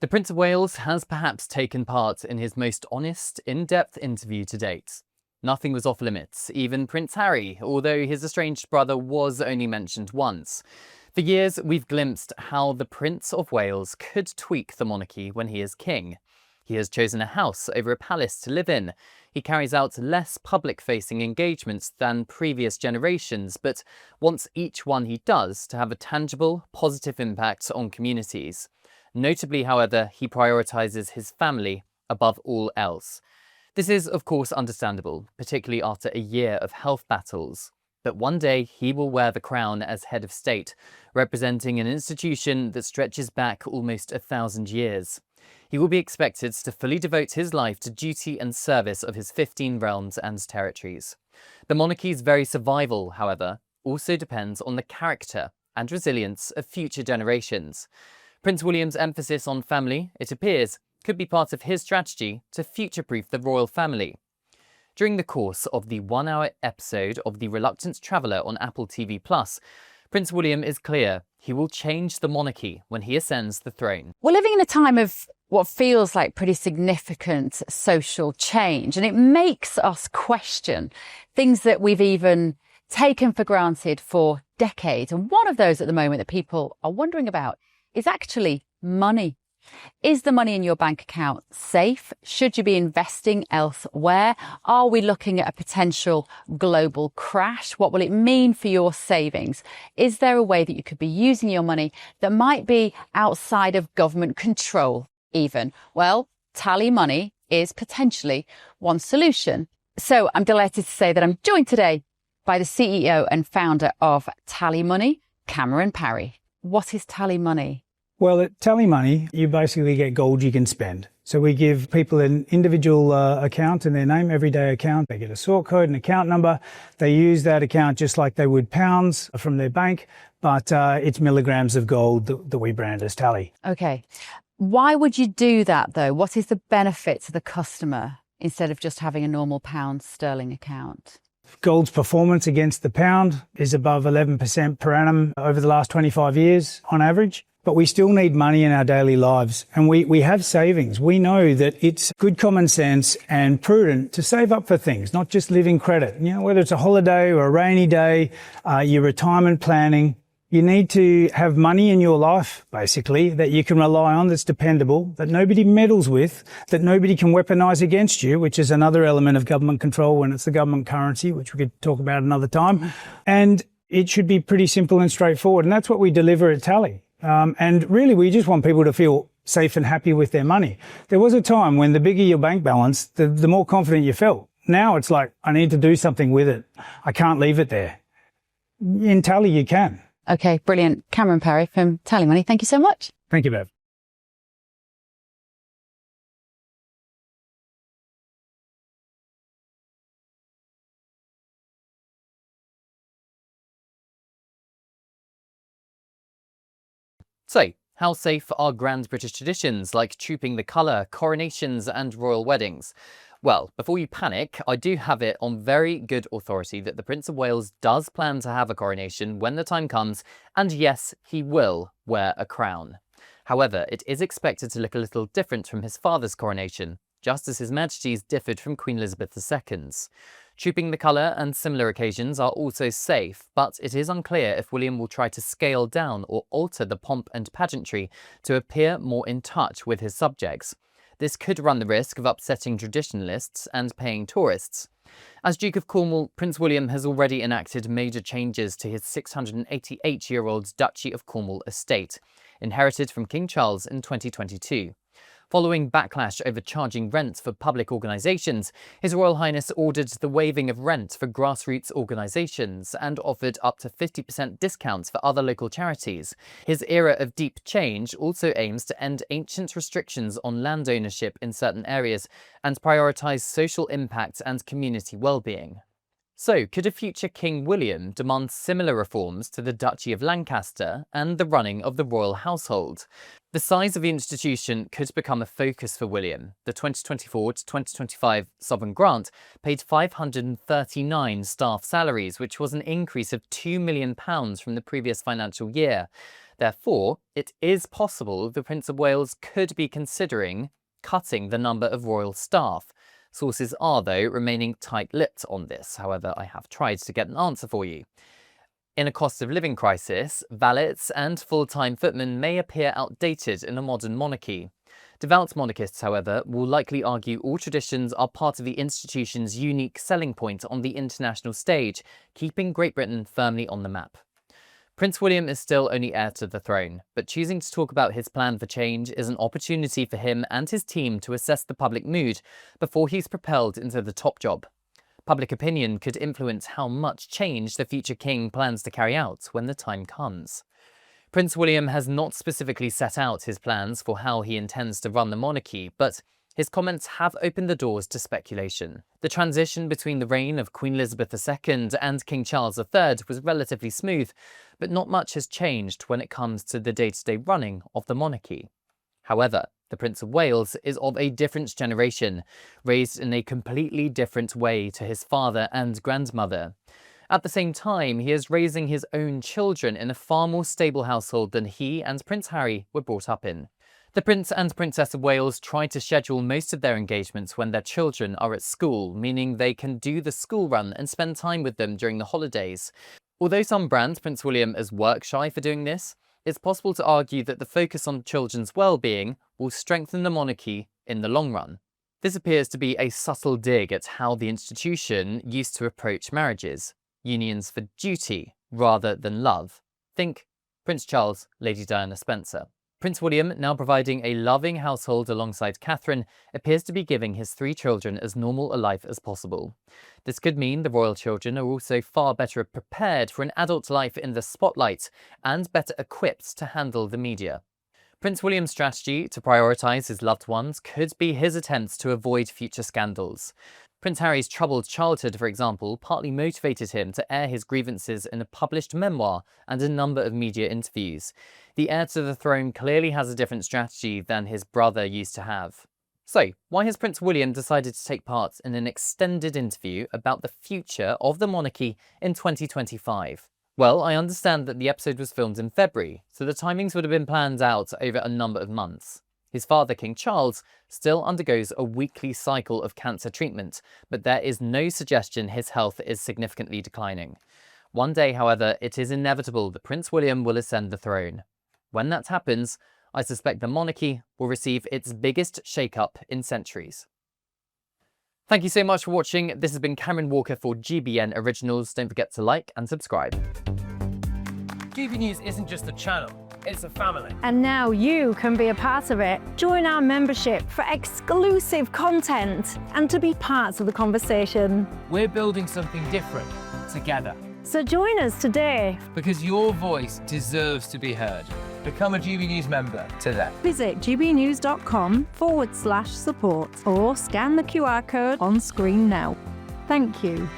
The Prince of Wales has perhaps taken part in his most honest, in-depth interview to date. Nothing was off limits, even Prince Harry, although his estranged brother was only mentioned once. For years, we've glimpsed how the Prince of Wales could tweak the monarchy when he is king. He has chosen a house over a palace to live in. He carries out less public-facing engagements than previous generations, but wants each one he does to have a tangible, positive impact on communities. Notably, however, he prioritises his family above all else. This is, of course, understandable, particularly after a year of health battles. But one day he will wear the crown as head of state, representing an institution that stretches back almost 1,000 years. He will be expected to fully devote his life to duty and service of his 15 realms and territories. The monarchy's very survival, however, also depends on the character and resilience of future generations. Prince William's emphasis on family, it appears, could be part of his strategy to future-proof the royal family. During the course of the one-hour episode of The Reluctant Traveller on Apple TV+, Prince William is clear he will change the monarchy when he ascends the throne. We're living in a time of what feels like pretty significant social change, and it makes us question things that we've even taken for granted for decades. And one of those at the moment that people are wondering about is actually money. Is the money in your bank account safe? Should you be investing elsewhere? Are we looking at a potential global crash? What will it mean for your savings? Is there a way that you could be using your money that might be outside of government control even? Well, TallyMoney is potentially one solution. So I'm delighted to say that I'm joined today by the CEO and founder of TallyMoney, Cameron Parry. What is TallyMoney? Well, at TallyMoney, you basically get gold you can spend. So we give people an individual account in their name, everyday account. They get a sort code, an account number. They use that account just like they would pounds from their bank, but it's milligrams of gold that we brand as Tally. Okay. Why would you do that, though? What is the benefit to the customer instead of just having a normal pound sterling account? Gold's performance against the pound is above 11% per annum over the last 25 years on average. But we still need money in our daily lives, and we have savings. We know that it's good common sense and prudent to save up for things, not just living credit. You know, whether it's a holiday or a rainy day, your retirement planning, you need to have money in your life, basically, that you can rely on, that's dependable, that nobody meddles with, that nobody can weaponize against you, which is another element of government control when it's the government currency, which we could talk about another time. And it should be pretty simple and straightforward, and that's what we deliver at Tally. And really, we just want people to feel safe and happy with their money. There was a time when the bigger your bank balance, the more confident you felt. Now it's like, I need to do something with it. I can't leave it there. In Tally, you can. Okay, brilliant. Cameron Parry from TallyMoney, thank you so much. Thank you, Bev. So, how safe are grand British traditions like trooping the colour, coronations and royal weddings? Well, before you panic, I do have it on very good authority that the Prince of Wales does plan to have a coronation when the time comes, and yes, he will wear a crown. However, it is expected to look a little different from his father's coronation, just as His Majesty's differed from Queen Elizabeth II's. Trooping the colour and similar occasions are also safe, but it is unclear if William will try to scale down or alter the pomp and pageantry to appear more in touch with his subjects. This could run the risk of upsetting traditionalists and paying tourists. As Duke of Cornwall, Prince William has already enacted major changes to his 688-year-old Duchy of Cornwall estate, inherited from King Charles in 2022. Following backlash over charging rent for public organisations, His Royal Highness ordered the waiving of rent for grassroots organisations and offered up to 50% discounts for other local charities. His era of deep change also aims to end ancient restrictions on land ownership in certain areas and prioritise social impact and community well-being. So, could a future King William demand similar reforms to the Duchy of Lancaster and the running of the royal household? The size of the institution could become a focus for William. The 2024 to 2025 sovereign grant paid 539 staff salaries, which was an increase of £2 million from the previous financial year. Therefore, it is possible the Prince of Wales could be considering cutting the number of royal staff. Sources are, though, remaining tight-lipped on this. However, I have tried to get an answer for you. In a cost of living crisis, valets and full-time footmen may appear outdated in a modern monarchy. Devout monarchists, however, will likely argue all traditions are part of the institution's unique selling point on the international stage, keeping Great Britain firmly on the map. Prince William is still only heir to the throne, but choosing to talk about his plan for change is an opportunity for him and his team to assess the public mood before he's propelled into the top job. Public opinion could influence how much change the future king plans to carry out when the time comes. Prince William has not specifically set out his plans for how he intends to run the monarchy, but his comments have opened the doors to speculation. The transition between the reign of Queen Elizabeth II and King Charles III was relatively smooth, but not much has changed when it comes to the day-to-day running of the monarchy. However, the Prince of Wales is of a different generation, raised in a completely different way to his father and grandmother. At the same time, he is raising his own children in a far more stable household than he and Prince Harry were brought up in. The Prince and Princess of Wales try to schedule most of their engagements when their children are at school, meaning they can do the school run and spend time with them during the holidays. Although some brand Prince William as work shy for doing this, it's possible to argue that the focus on children's well-being will strengthen the monarchy in the long run. This appears to be a subtle dig at how the institution used to approach marriages, unions for duty rather than love. Think Prince Charles, Lady Diana Spencer. Prince William, now providing a loving household alongside Catherine, appears to be giving his 3 children as normal a life as possible. This could mean the royal children are also far better prepared for an adult life in the spotlight and better equipped to handle the media. Prince William's strategy to prioritise his loved ones could be his attempts to avoid future scandals. Prince Harry's troubled childhood, for example, partly motivated him to air his grievances in a published memoir and a number of media interviews. The heir to the throne clearly has a different strategy than his brother used to have. So, why has Prince William decided to take part in an extended interview about the future of the monarchy in 2025? Well, I understand that the episode was filmed in February, so the timings would have been planned out over a number of months. His father, King Charles, still undergoes a weekly cycle of cancer treatment, but there is no suggestion his health is significantly declining. One day, however, it is inevitable that Prince William will ascend the throne. When that happens, I suspect the monarchy will receive its biggest shake-up in centuries. Thank you so much for watching. This has been Cameron Walker for GBN Originals. Don't forget to like and subscribe. GB News isn't just a channel, it's a family. And now you can be a part of it. Join our membership for exclusive content and to be part of the conversation. We're building something different together. So join us today. Because your voice deserves to be heard. Become a GB News member today. Visit gbnews.com/support or scan the QR code on screen now. Thank you.